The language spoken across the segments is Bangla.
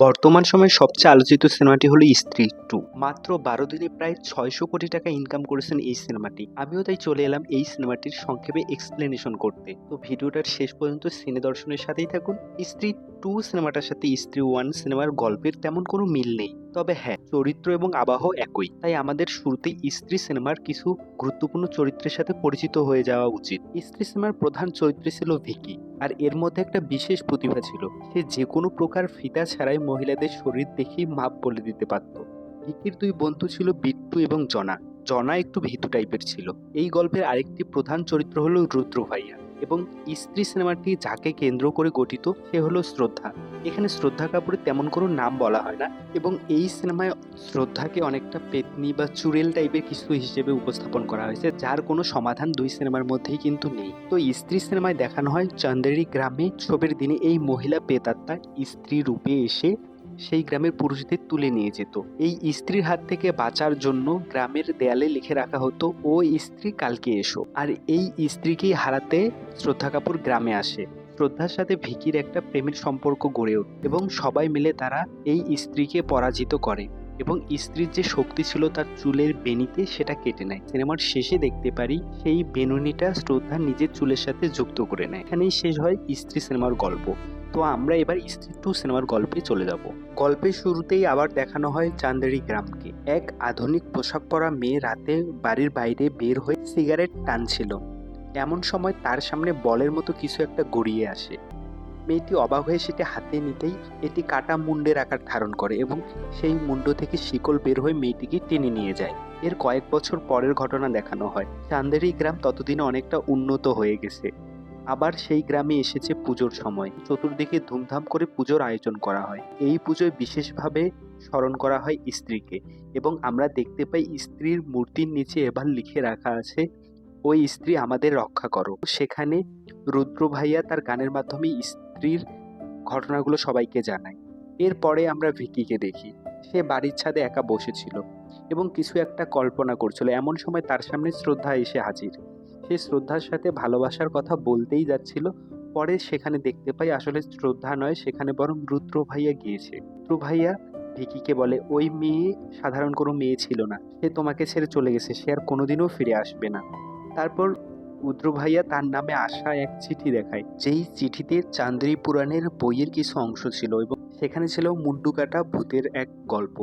বর্তমান সময়ে সবচেয়ে আলোচিত সিনেমাটি হলো স্ত্রী টু। মাত্র 12 দিনে প্রায় 600 কোটি টাকা ইনকাম করেছেন এই সিনেমাটি। আমিও তাই চলে এলাম এই সিনেমাটির সংক্ষেপে এক্সপ্লেনেশন করতে। তো ভিডিওটার শেষ পর্যন্ত সিনে দর্শনের সাথেই থাকুন। স্ত্রী টু সিনেমাটার সাথে স্ত্রী ওয়ান সিনেমার গল্পের তেমন কোনো মিল নেই, তবে হ্যাঁ, চরিত্র এবং আবহ একই। তাই আমাদের শুরুতেই স্ত্রী সিনেমার কিছু গুরুত্বপূর্ণ চরিত্রের সাথে পরিচিত হয়ে যাওয়া উচিত। স্ত্রী সিনেমার প্রধান চরিত্র ছিল ভিকি, আর এর মধ্যে একটা বিশেষ প্রতিভা ছিল। সে যে কোনো প্রকার ফিতা ছাড়াই মহিলাদের শরীর দেখেই মাপ বলে দিতে পারত। ভিকির দুই বন্ধু ছিল বিট্টু এবং জনা। জনা একটু ভীতু টাইপের ছিল। এই গল্পের আরেকটি প্রধান চরিত্র হলো রুদ্র ভাইয়া, এবং স্ত্রী সিনেমাটি যাকে কেন্দ্র করে গঠিত সে হলো শ্রদ্ধা। এখানে শ্রদ্ধা কাপুরের তেমন কোনো নাম বলা হয় না, এবং এই সিনেমায় শ্রদ্ধাকে অনেকটা পেতনি বা চুড়েল টাইপের কিছু হিসেবে উপস্থাপন করা হয়েছে, যার কোনো সমাধান দুই সিনেমার মধ্যেই কিন্তু নেই। তো স্ত্রী সিনেমায় দেখানো হয় চান্দেরি গ্রামে ছবির দিনে এই মহিলা প্রেতাত্মা স্ত্রী রূপে এসে সেই গ্রামের পুরুষদের তুলে নিয়ে যেত। এই স্ত্রীর হাত থেকে বাঁচার জন্য গ্রামের দেয়ালে লিখে রাখা হতো, ও স্ত্রী কালকে এসো। আর এই স্ত্রীকেই হারাতে শ্রদ্ধা কাপুর গ্রামে আসে। শ্রদ্ধার সাথে ভিকির একটা প্রেমের সম্পর্ক গড়ে ওঠে, এবং সবাই মিলে তারা এই স্ত্রীকে পরাজিত করে, এবং স্ত্রীর যে শক্তি ছিল তার চুলের বেনিতে সেটা কেটে নেয়। সিনেমার শেষে দেখতে পারি সেই বেনুনিটা শ্রদ্ধা নিজের চুলের সাথে যুক্ত করে নেয়। এখানেই শেষ হয় স্ত্রী সিনেমার গল্প। তো আমরা এবার স্ত্রী টু সিনেমার গল্পে চলে যাব। গল্পের শুরুতেই আবার দেখানো হয় চান্দেরি গ্রামকে। এক আধুনিক পোশাক পরা মেয়ে রাতে বাড়ির বাইরে বের হয়ে সিগারেট টানছিল। এমন সময় তার সামনে বলের মতো কিছু একটা গড়িয়ে আসে। মেয়েটি অবাক হয়ে সেটি হাতে নিতেই এটি কাটা মুন্ডের আকার ধারণ করে, এবং সেই মুন্ড থেকে শিকল বের হয়ে মেয়েটিকে টেনে নিয়ে যায়। এর কয়েক বছর পরের ঘটনা দেখানো হয়। চান্দেরি গ্রাম ততদিনে অনেকটা উন্নত হয়ে গেছে। আবার সেই গ্রামে এসেছে পুজোর সময়। চতুর্দিকে ধুমধাম করে পুজোর আয়োজন করা হয়। এই পুজোয় বিশেষভাবে স্মরণ করা হয় স্ত্রীকে, এবং আমরা দেখতে পাই স্ত্রীর মূর্তির নিচে এবার লিখে রাখা আছে, ওই স্ত্রী আমাদের রক্ষা করো। সেখানে রুদ্র ভাইয়া তার গানের মাধ্যমে স্ত্রীর ঘটনাগুলো সবাইকে জানায়। এরপরে আমরা ভিকিকে দেখি। সে বাড়ির ছাদে একা বসেছিল এবং কিছু একটা কল্পনা করছিল। এমন সময় তার সামনে শ্রদ্ধা এসে হাজির। সে শ্রদ্ধার সাথে ভালোবাসার কথা বলতেই যাচ্ছিল। পরে সেখানে দেখতে পাই আসলে শ্রদ্ধা নয়, সেখানে বরং রুদ্র ভাইয়া গিয়েছে। রুদ্র ভাইয়া ভিকিকে বলে, ওই মেয়ে সাধারণ কোনো মেয়ে ছিল না, সে তোমাকে ছেড়ে চলে গেছে, সে আর কোনোদিনও ফিরে আসবে না। তারপর রুদ্র ভাইয়া তার নামে আসা এক চিঠি দেখায়, যেই চিঠিতে চান্দ্রী পুরাণের বইয়ের কিছু অংশ ছিল, এবং সেখানে ছিল মুন্ডু কাটা ভূতের এক গল্প।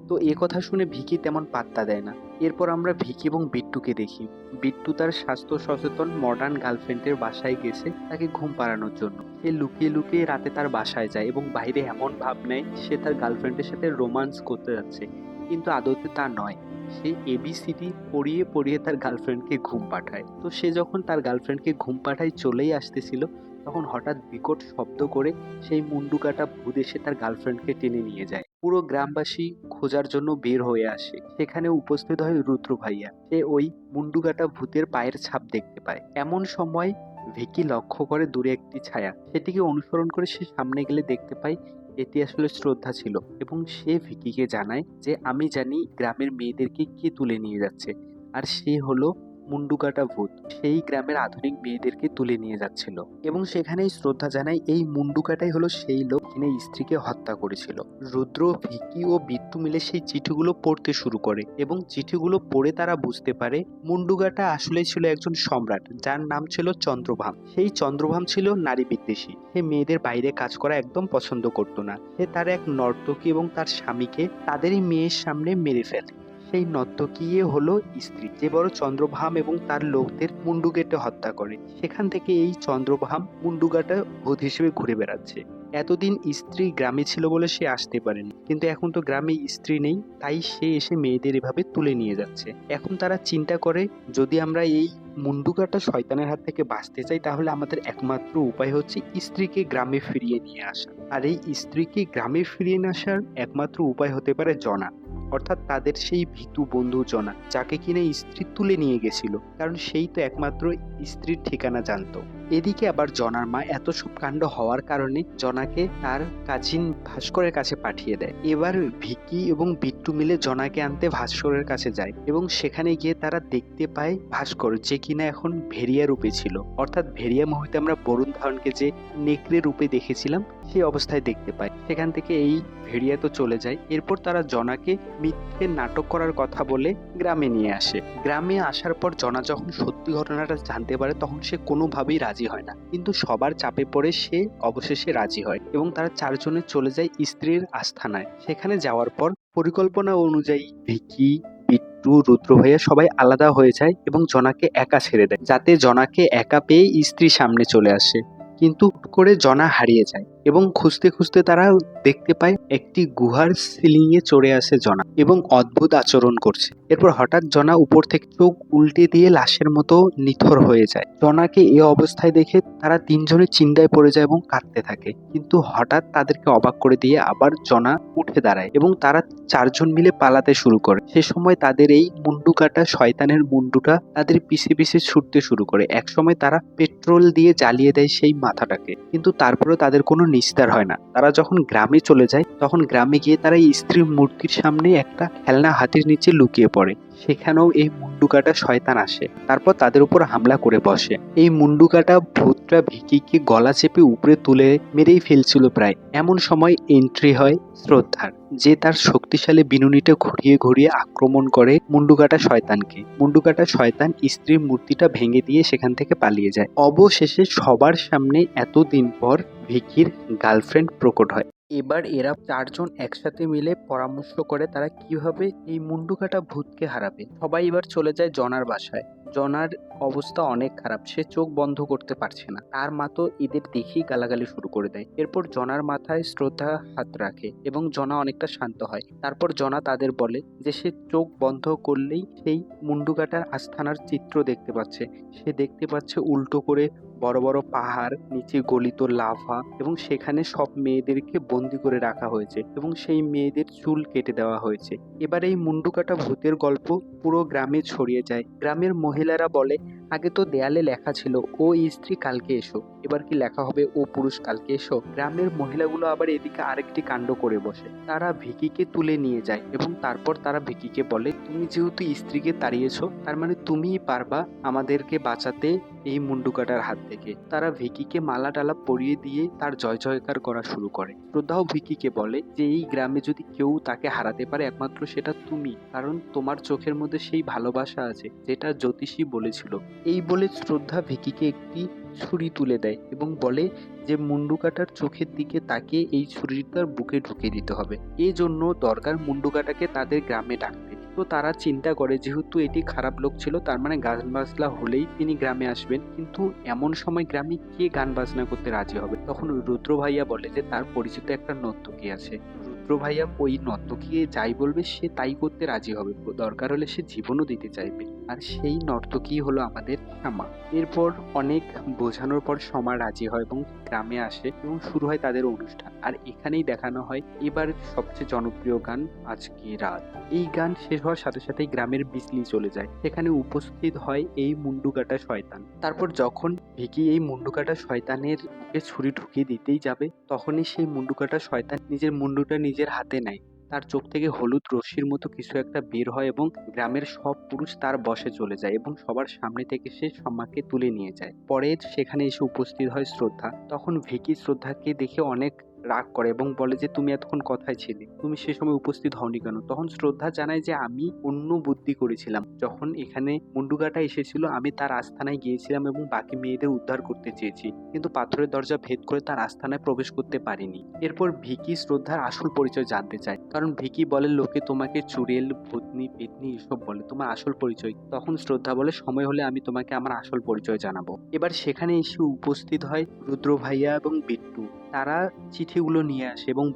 তো এ কথা শুনে ভিকি তেমন পাত্তা দেয় না। এরপর আমরা ভিকি এবং বিট্টুকে দেখি। বিট্টু তার স্বাস্থ্য সচেতন মডার্ন গার্লফ্রেন্ডের বাসায় গেছে তাকে ঘুম পাড়ানোর জন্য। সে লুকিয়ে লুকিয়ে রাতে তার বাসায় যায় এবং বাইরে এমন ভাব নেয় সে তার গার্লফ্রেন্ডের সাথে রোমান্স করতে যাচ্ছে, কিন্তু আদতে তা নয়। সে এবিসিডি পড়িয়ে পড়িয়ে তার গার্লফ্রেন্ডকে ঘুম পাঠায়। তো সে যখন তার গার্লফ্রেন্ডকে ঘুম পাঠায় চলেই আসতেছিল, তখন হঠাৎ বিকট শব্দ করে সেই মুন্ডু কাটা ভূত এসে তার গার্লফ্রেন্ডকে টেনে নিয়ে যায়। পুরো গ্রামবাসী খোঁজার জন্য বের হয়ে আসে। সেখানে উপস্থিত হয় রুদ্র ভাইয়া। সে ওই মুন্ডু কাটা ভূতের পায়ের ছাপ দেখতে পায়। এমন সময় ভিকি লক্ষ্য করে দূরে একটি ছায়া। সেটিকে অনুসরণ করে সে সামনে গেলে দেখতে পায় এটি আসলে শ্রদ্ধা ছিল, এবং সে ভিকিকে জানায় যে আমি জানি গ্রামের মেয়েদেরকে কে তুলে নিয়ে যাচ্ছে, আর সে হলো মুন্ডুকাটা ভূত। সেই গ্রামের আধুনিক মেয়েদেরকে তুলে নিয়ে যাচ্ছিল, এবং সেখানেই শ্রদ্ধা জানায় এই মুন্ডুকাটাই হলো সেই লোক যিনি স্ত্রীকে হত্যা করেছিল। রুদ্র, ভিকি ও বিট্টু মিলে সেই চিঠিগুলো পড়তে শুরু করে, এবং চিঠিগুলো পড়ে তারা বুঝতে পারে মুন্ডুকাটা আসলে ছিল একজন সম্রাট, যার নাম ছিল চন্দ্রভাম। সেই চন্দ্রভাম ছিল নারী বিদ্বেষী। সে মেয়েদের বাইরে কাজ করা একদম পছন্দ করত না। সে তার এক নর্তকী এবং তার স্বামীকে তাদেরই মেয়ের সামনে মেরে ফেলে। সেই নর্তকী হলো স্ত্রী, যে বড় চন্দ্রভাম এবং তার লোকদের মুন্ডু কেটে হত্যা করে। সেখান থেকে এই চন্দ্রভাম মুন্ডুগাটা ভূত হিসেবে ঘুরে বেড়াচ্ছে। এতদিন স্ত্রী গ্রামে ছিল বলে সে আসতে পারেনি, কিন্তু এখন তো গ্রামে স্ত্রী নেই, তাই সে এসে মেয়েদের এভাবে তুলে নিয়ে যাচ্ছে। এখন তারা চিন্তা করে, যদি আমরা এই মুন্ডুকাটা শয়তানের হাত থেকে বাঁচতে চাই, তাহলে আমাদের একমাত্র উপায় হচ্ছে স্ত্রীকে গ্রামে ফিরিয়ে নিয়ে আসা। আর এই স্ত্রীকে গ্রামে ফিরিয়ে নিয়ে আসার একমাত্র উপায় হতে পারে জনা, অর্থাৎ তাদের সেই ভীতু বন্ধু জনা, যাকে কিনা স্ত্রী তুলে নিয়ে গেছিল, কারণ সেই তো একমাত্র স্ত্রীর ঠিকানা জানতো। এদিকে আবার জনার মা এত সব কাণ্ড হওয়ার কারণে জনাকে তার কাজিন ভাস্করের কাছে পাঠিয়ে দেয়। এবার ভিকি এবং বিট্টু মিলে জনাকে আনতে ভাস্করের কাছে যায় এবং সেখানে গিয়ে তারা দেখতে পায় ভাস্কর, যে কিনা এখন ভেরিয়া রূপে ছিল, অর্থাৎ ভেরিয়া মুভিতে আমরা বরুণ ধাওয়ানকে যে নেকড়ে রূপে দেখেছিলাম সেই অবস্থায় দেখতে পায়। সেখান থেকে এই ভেরিয়া তো চলে যায়। এরপর তারা জনাকে মিথ্যে নাটক করার কথা বলে গ্রামে নিয়ে আসে। গ্রামে আসার পর জনা যখন সত্যি ঘটনাটা জানতে পারে তখন সে কোনোভাবেই রাজি হয় না, কিন্তু সবার চাপে পড়ে সে অবশেষে রাজি হয় এবং তারা চারজনে চলে যায় স্ত্রীর আস্থানায়। সেখানে যাওয়ার পর পরিকল্পনা অনুযায়ী ভিকি, বিট্টু, রুদ্র ভাইয়া সবাই আলাদা হয়ে যায় এবং জনাকে একা ছেড়ে দেয়, যাতে জনাকে একা পেয়ে স্ত্রী সামনে চলে আসে। কিন্তু হুট করে জনা হারিয়ে যায় এবং খুঁজতে খুঁজতে তারা দেখতে পায় একটি গুহার সিলিং এ চড়ে আসে জনা এবং অদ্ভুত আচরণ করছে। এরপর হঠাৎ জনা উপর থেকে চোখ উল্টে দিয়ে লাশের মতো নিথর হয়ে যায়। জনাকে এ অবস্থায় দেখে তারা তিনজনে চিন্তায় পড়ে যায় এবং কাঁদতে থাকে, কিন্তু হঠাৎ তাদেরকে অবাক করে দিয়ে আবার জনা উঠে দাঁড়ায় এবং তারা চারজন মিলে পালাতে শুরু করে। সে সময় তাদের এই মুন্ডু কাটা শয়তানের মুন্ডুটা তাদের পিছে পিছে ছুটতে শুরু করে। একসময় তারা পেট্রোল দিয়ে জ্বালিয়ে দেয় সেই মাথাটাকে, কিন্তু তারপরেও তাদের কোনো নিস্তার হয় না। তারা যখন গ্রামে চলে যায় তখন গ্রামে গিয়ে তারা এই স্ত্রীর মূর্তির সামনে একটা খেলনা হাতির নিচে লুকিয়ে পড়ে। সেখানেও এই মুন্ডু কাটা শয়তান আসে, তারপর তাদের উপর হামলা করে বসে। এই মুন্ডু কাটা ভূতটা ভিকিকে গলা চেপে উপরে তুলে মেরেই ফেলছিল প্রায়। এমন সময় এন্ট্রি হয় শ্রদ্ধার, যে তার শক্তিশালী বিনুনিটা ঘুরিয়ে ঘুরিয়ে আক্রমণ করে মুন্ডুকাটা শয়তানকে। মুন্ডুকাটা শয়তান স্ত্রীর মূর্তিটা ভেঙে দিয়ে সেখান থেকে পালিয়ে যায়। অবশেষে সবার সামনে এতদিন পর ভিকির গার্লফ্রেন্ড প্রকট হয়। এবার এরা চারজন একসাথে মিলে পরামর্শ করে তারা কিভাবে এই মুন্ডুকাটা ভূতকে হারাবে। সবাই এবার চলে যায় জনার বাসায়। জনার অবস্থা অনেক খারাপ, সে চোখ বন্ধ করতে পারছে না। তার মা তো এদের দেখেই গালাগালি শুরু করে দেয়। এরপর জনার মাথায় শ্রদ্ধা হাত রাখে এবং জনা অনেকটা শান্ত হয়। তারপর জনা তাদের বলে যে সে চোখ বন্ধ করলেই সেই মুন্ডুকাটার আস্থানার চিত্র দেখতে পাচ্ছে। সে দেখতে পাচ্ছে উল্টো করে বড় বড় পাহাড়, নিচে গলিত লাভা এবং সেখানে সব মেয়েদেরকে বন্দি করে রাখা হয়েছে এবং সেই মেয়েদের চুল কেটে দেওয়া হয়েছে। এবার এই মুন্ডুকাটা ভূতের গল্প পুরো গ্রামে ছড়িয়ে যায়। গ্রামের মহিলারা বলে, আগে তো দেয়ালে লেখা ছিল ও স্ত্রী কালকে এসো, এবার কি লেখা হবে ও পুরুষ কালকে এসো? গ্রামের মহিলাগুলো আবার এদিকে আরেকটি কাণ্ড করে বসে। তারা ভিকিকে তুলে নিয়ে যায় এবং তারপর তারা ভিকিকে বলে, তুমি যেহেতু স্ত্রীকে তাড়িয়েছো তার মানে তুমিই পারবা আমাদেরকে বাঁচাতে এই মুন্ডুকাটার হাত থেকে। তারা ভিকিকে মালা টালা পরিয়ে দিয়ে তার জয় জয়কার করা শুরু করে। শ্রদ্ধাও ভিকিকে বলে যে এই গ্রামে যদি কেউ তাকে হারাতে পারে একমাত্র সেটা তুমি, কারণ তোমার চোখের মধ্যে সেই ভালোবাসা আছে যেটা জ্যোতিষী বলেছিল। এই বলে শ্রদ্ধা ভিকিকে একটি ছুরি তুলে দেয় এবং বলে যে মুন্ডুকাটার চোখের দিকে তাকিয়ে এই ছুরিটার বুকে ঢুকে দিতে হবে। এই জন্য দরকার মুন্ডুকাটাকে তাদের গ্রামে ডাকতে। তো তারা চিন্তা করে যেহেতু এটি খারাপ লোক ছিল তার মানে গান বাজনা হলেই তিনি গ্রামে আসবেন, কিন্তু এমন সময় গ্রামে কে গান বাজনা করতে রাজি হবে? তখন রুদ্র ভাইয়া বলে যে তার পরিচিত একটা নর্তকী আছে। রুদ্র ভাইয়া ওই নর্তকী যাই বলবে সে তাই করতে রাজি হবে, দরকার হলে সে জীবনও দিতে চাইবে। আর সেই নর্তকী হলো আমাদের শ্যামা। এরপর অনেক বোঝানোর পর শ্যামা রাজি হয় এবং গ্রামে আসে এবং শুরু হয় তাদের অনুষ্ঠান। আর এখানেই দেখানো হয় এবার সবচেয়ে জনপ্রিয় গান আজকে রাত। এই গান শেষ হওয়ার সাথে সাথেই গ্রামের বিজলি চলে যায়। সেখানে উপস্থিত হয় এই মুন্ডুকাটা শয়তান। তারপর যখন ভিকি এই মুন্ডুকাটা শয়তানের বুকে ছুরি ঢুকিয়ে দিতেই যাবে তখনই সেই মুন্ডুকাটা শয়তান নিজের মুন্ডুটা নিজের হাতে নেয়। তার চোখ থেকে হলুদ রশ্মির মতো কিছু একটা বের হয় এবং গ্রামের সব পুরুষ তার বশে চলে যায় এবং সবার সামনে থেকে সে সম্মাকে তুলে নিয়ে যায়। পরে সেখানে এসে উপস্থিত হয় শ্রদ্ধা। তখন ভিকি শ্রদ্ধাকে দেখে অনেক রাগ করে এবং বলে যে তুমি এতক্ষণ কোথায় ছিলে, তুমি সে সময় উপস্থিত হওনি কেন? তখন শ্রদ্ধা জানায় যে আমি অন্য বুদ্ধি করেছিলাম, যখন এখানে মুন্ডুকাটা এসেছিল আমি তার আস্তানায় গিয়েছিলাম এবং বাকি মেয়েদের উদ্ধার করতে চেয়েছি, কিন্তু পাথরের দরজা ভেদ করে তার আস্তানায় প্রবেশ করতে পারিনি। এরপর ভিকি শ্রদ্ধার আসল পরিচয় জানতে চায়, কারণ ভিকি বলে লোকে তোমাকে চুড়েল, ভূতনি, পেতনি এসব বলে, তোমার আসল পরিচয়? তখন শ্রদ্ধা বলে সময় হলে আমি তোমাকে আমার আসল পরিচয় জানাবো। এবার সেখানে এসে উপস্থিত হয় রুদ্র ভাইয়া এবং বিট্টু। তারা চিঠিগুলো নিয়ে আসে এবং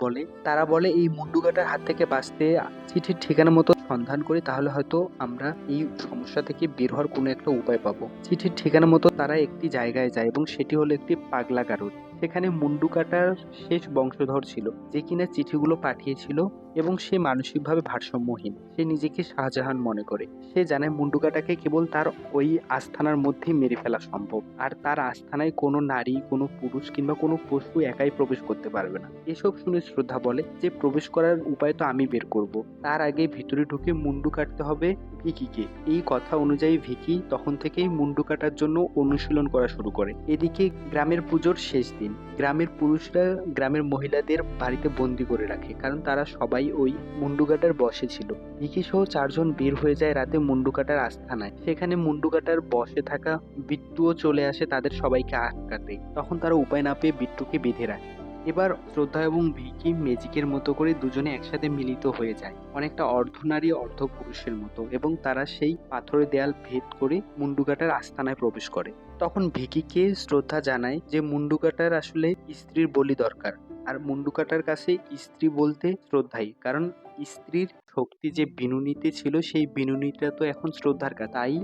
তারা বলে এই মুন্ডুকাটার হাত থেকে বাঁচতে চিঠির ঠিকানা মতো সন্ধান করি, তাহলে হয়তো আমরা এই সমস্যা থেকে বের হওয়ার কোনো একটা উপায় পাবো। চিঠির ঠিকানা মতো তারা একটি জায়গায় যায় এবং সেটি হলো একটি পাগলা গারদ। সেখানে মুন্ডু কাটার শেষ বংশধর ছিল, যে কিনা চিঠিগুলো পাঠিয়েছিল, এবং সে মানসিকভাবে ভারসাম্যহীন। সে নিজেকে শাহজাহান মনে করে। সে জানে মুন্ডু কাটাকে কেবল তার ওই আস্তানার মধ্যেই মেরে ফেলা সম্ভব, আর তার আস্তানায় কোনো নারী, কোনো পুরুষ কিংবা কোনো পশু একাই প্রবেশ করতে পারবে না। এসব শুনে শ্রদ্ধা বলে যে প্রবেশ করার উপায় তো আমি বের করব, তার আগে ভিতরে ঢুকে মুন্ডু কাটতে হবে ভিকিকে। এই কথা অনুযায়ী ভিকি তখন থেকেই মুন্ডু কাটার জন্য অনুশীলন করা শুরু করে। এদিকে গ্রামের পুজোর শেষ দিন, গ্রামের পুরুষরা গ্রামের মহিলাদের বাড়িতে বন্দি করে রাখে, কারণ তারা সবাই ওই মুন্ডু কাটার বশে ছিল। ভিকি সহ 4 জন বের হয়ে যায় রাতে মুন্ডু কাটার আস্তানায়। সেখানে মুন্ডু কাটার বশে থাকা বিট্টুও চলে আসে তাদের সবাইকে আটকাতে। তখন তারা উপায় না পেয়ে বিট্টুকে বেঁধে রাখে। এবার শ্রদ্ধা এবং ভিকি ম্যাজিকের মতো করে দুজনে একসাথে মিলিত হয়ে যায়, অনেকটা অর্ধনারী অর্ধ পুরুষের মতো, এবং তারা সেই পাথরের দেয়াল ভেদ করে মুন্ডু কাটার আস্তানায় প্রবেশ করে। তখন ভিকিকে শ্রদ্ধা জানায় যে মুন্ডু কাটার আসলে স্ত্রীর বলি দরকার, আর মুন্ডু কাটার কাছে স্ত্রী বলতে শ্রদ্ধাই, কারণ স্ত্রীর শক্তি যে বিনুনিতে ছিল সেই বিনুনিটা তো এখন শ্রদ্ধার কাছে। তাই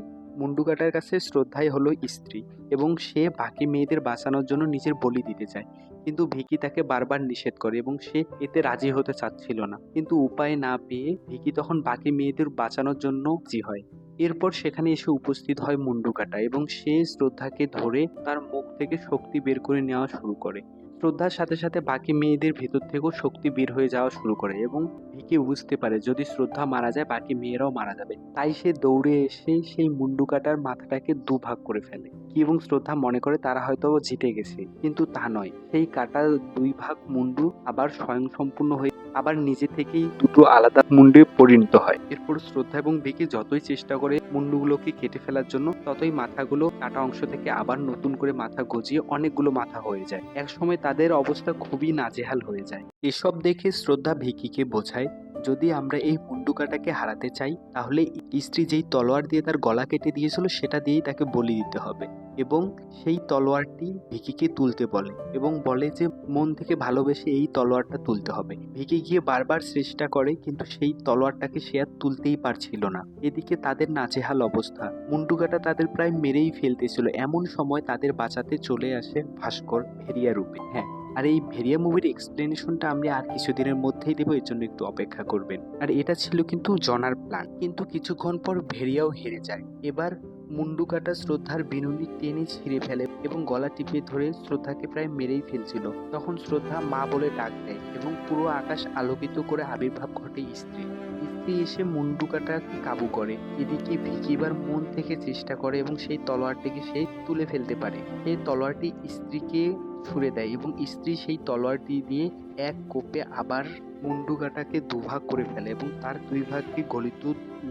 মুন্ডু কাটার কাছে শ্রদ্ধাই হলো স্ত্রী, এবং সে বাকি মেয়েদের বাঁচানোর জন্য নিজের বলি দিতে চায়। কিন্তু ভিকি তাকে বারবার নিষেধ করে এবং সে এতে রাজি হতে চাচ্ছিল না। কিন্তু উপায় না পেয়ে ভিকি তখন বাকি মেয়েদের বাঁচানোর জন্য রাজি হয়। এরপর সেখানে এসে উপস্থিত হয় মুন্ডু কাটা, এবং সে শ্রদ্ধাকে ধরে তার মুখ থেকে শক্তি বের করে নেওয়া শুরু করে। শ্রদ্ধার সাথে সাথে বাকি মেয়েদের ভেতর থেকেও শক্তি বের হয়ে যাওয়া শুরু করে, এবং ভিকি বুঝতে পারে যদি শ্রদ্ধা মারা যায় বাকি মেয়েরাও মারা যাবে। তাই সে দৌড়ে এসে সেই মুন্ডু কাটার মাথাটাকে দুভাগ করে ফেলে। কি এবং শ্রদ্ধা মনে করে তারা হয়তো জিতে গেছে, কিন্তু তা নয়। সেই কাটা 2 ভাগ মুন্ডু আবার স্বয়ংসম্পূর্ণ হয়ে আবার নিজে থেকেই দুটো আলাদা মুন্ডে পরিণত হয়। এরপর শ্রদ্ধা এবং ভিকি যতই চেষ্টা করে মুন্ডুগুলোকে কেটে ফেলার জন্য, ততই মাথাগুলো কাটা অংশ থেকে আবার নতুন করে মাথা গজিয়ে অনেকগুলো মাথা হয়ে যায়। এক সময় তাদের অবস্থা খুবই নাজেহাল হয়ে যায়। এসব দেখে শ্রদ্ধা ভিকিকে বোঝায়, যদি আমরা এই মুন্ডু কাটাকে হারাতে চাই তাহলে স্ত্রী যেই তলোয়ার দিয়ে তার গলা কেটে দিয়েছিল সেটা দিয়েই তাকে বলি দিতে হবে, এবং সেই তলোয়ারটি ভিকিকে তুলতে বলে, এবং বলে যে মন থেকে ভালোবেসে এই তলোয়ারটা তুলতে হবে। ভিকি গিয়ে বারবার চেষ্টা করে, কিন্তু সেই তলোয়ারটাকে সে আর তুলতেই পারছিল না। এদিকে তাদের নাজেহাল অবস্থা, মুন্ডু কাটা তাদের প্রায় মেরেই ফেলতেছিল। এমন সময় তাদের বাঁচাতে চলে আসে ভাস্কর ভেরিয়া রূপে। হ্যাঁ, আর এই ভেরিয়া মুভির এক্সপ্লেনেশনটা আমরা আর কিছুদিনের মধ্যেই দেবো, এর জন্য একটু অপেক্ষা করবেন। আর এটা ছিল কিন্তু জনার প্ল্যান, কিন্তু কিছুক্ষণ পর ভেরিয়াও হেরে যায়। এবার মুন্ডু কাটা শ্রদ্ধার বিনুনি টেনে ছিঁড়ে ফেলে এবং গলা টিপে ধরে শ্রদ্ধাকে প্রায় মেরেই ফেলছিল। তখন শ্রদ্ধা মা বলে ডাক দেয় এবং পুরো আকাশ আলোকিত করে আবির্ভাব ঘটে স্ত্রী। স্ত্রী এসে মুন্ডু কাটাকে কাবু করে। এদিকে ভিকি এবার মন থেকে চেষ্টা করে এবং সেই তলোয়ারটিকে সে তুলে ফেলতে পারে। সেই তলোয়ারটি স্ত্রীকে ছুঁড়ে দেয় এবং স্ত্রী সেই তলোয়ারটি দিয়ে এক কোপে আবার মুন্ডু কাটাকে দুভাগ করে ফেলে এবং তার 2 ভাগকে গলিত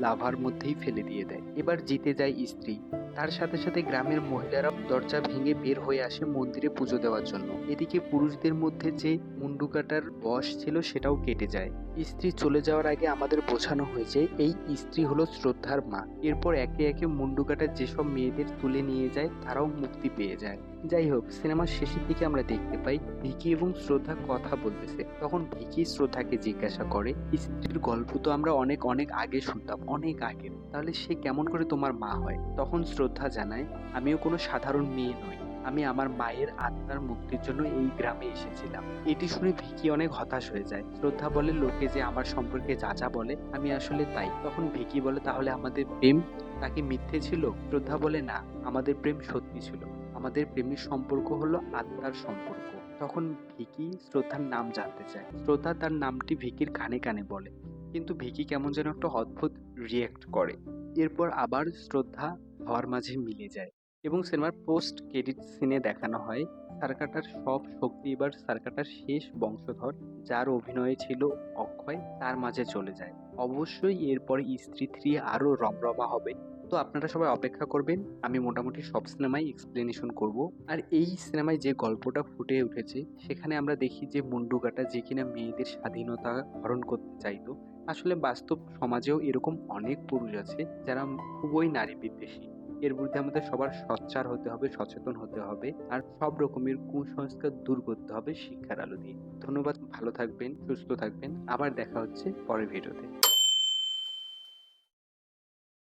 লাভার মধ্যেই ফেলে দিয়ে দেয়। এবার জিতে যায় স্ত্রী। তার সাথে সাথে গ্রামের মহিলারা দরজা ভেঙে বের হয়ে আসে মন্দিরে পুজো দেওয়ার জন্য। এদিকে পুরুষদের মধ্যে যে মুন্ডু কাটার বশ ছিল সেটাও কেটে যায়। স্ত্রী চলে যাওয়ার আগে আমাদের বোঝানো হয়েছে এই স্ত্রী হলো শ্রদ্ধার মা। এরপর একে একে মুন্ডু কাটার যেসব মেয়েদের তুলে নিয়ে যায় তারাও মুক্তি পেয়ে যায়। যাই হোক, সিনেমার শেষের দিকে আমরা দেখতে পাই ভিকি এবং শ্রদ্ধা কথা বলতেছে। তখন ভিকি শ্রদ্ধাকে জিজ্ঞাসা করে, স্ত্রীর গল্প তো আমরা অনেক অনেক আগে শুনতাম, অনেক আগে, তাহলে সে কেমন করে তোমার মা হয়? তখন শ্রদ্ধা জানায়, আমিও কোনো সাধারণ মেয়ে নই, আমি আমার মায়ের আত্মার মুক্তির জন্য এই গ্রামে এসেছিলাম। এটি শুনে ভিকি অনেক হতাশ হয়ে যায়। শ্রদ্ধা বলে, লোকে যে আমার সম্পর্কে যা যা বলে আমি আসলে তাই। তখন ভিকি বলে, তাহলে আমাদের প্রেম তাকে মিথ্যে ছিল? শ্রদ্ধা বলে, না, আমাদের প্রেম সত্যি ছিল। আমাদের প্রেমের সম্পর্ক হলো আত্মার সম্পর্ক। তখন ভিকি শ্রদ্ধার নাম জানতে চায়। শ্রদ্ধা তার নামটি ভিকির কানে কানে বলে, কিন্তু ভিকি কেমন যেন একটা অদ্ভুত রিয়েক্ট করে। এরপর আবার শ্রদ্ধা হওয়ার মাঝে মিলে যায় এবং সিনেমার পোস্ট ক্রেডিট সিনে দেখানো হয় সারকাটার সব শক্তি এবার সারকাটার শেষ বংশধর, যার অভিনয়ে ছিল অক্ষয়, তার মাঝে চলে যায়। অবশ্যই এরপরে স্ত্রী 3 আরো রমরমা হবে। তো আপনারা সবাই অপেক্ষা করবেন, আমি মোটামুটি সব সিনেমাই এক্সপ্লেনেশন করব। আর এই সিনেমায় যে গল্পটা ফুটে উঠেছে সেখানে আমরা দেখি যে মুন্ডু কাটা যে কিনা মেয়েদের স্বাধীনতা হরণ করতে চাইতো, আসলে বাস্তব সমাজেও এরকম অনেক পুরুষ আছে যারা খুবই নারী বিদ্বেষী। এর বিরুদ্ধে আমাদের সবার সোচ্চার হতে হবে, সচেতন হতে হবে, আর সব রকমের কুসংস্কার দূর করতে হবে শিক্ষার আলো দিয়ে। ধন্যবাদ, ভালো থাকবেন, সুস্থ থাকবেন, আবার দেখা হচ্ছে পরের ভিডিওতে।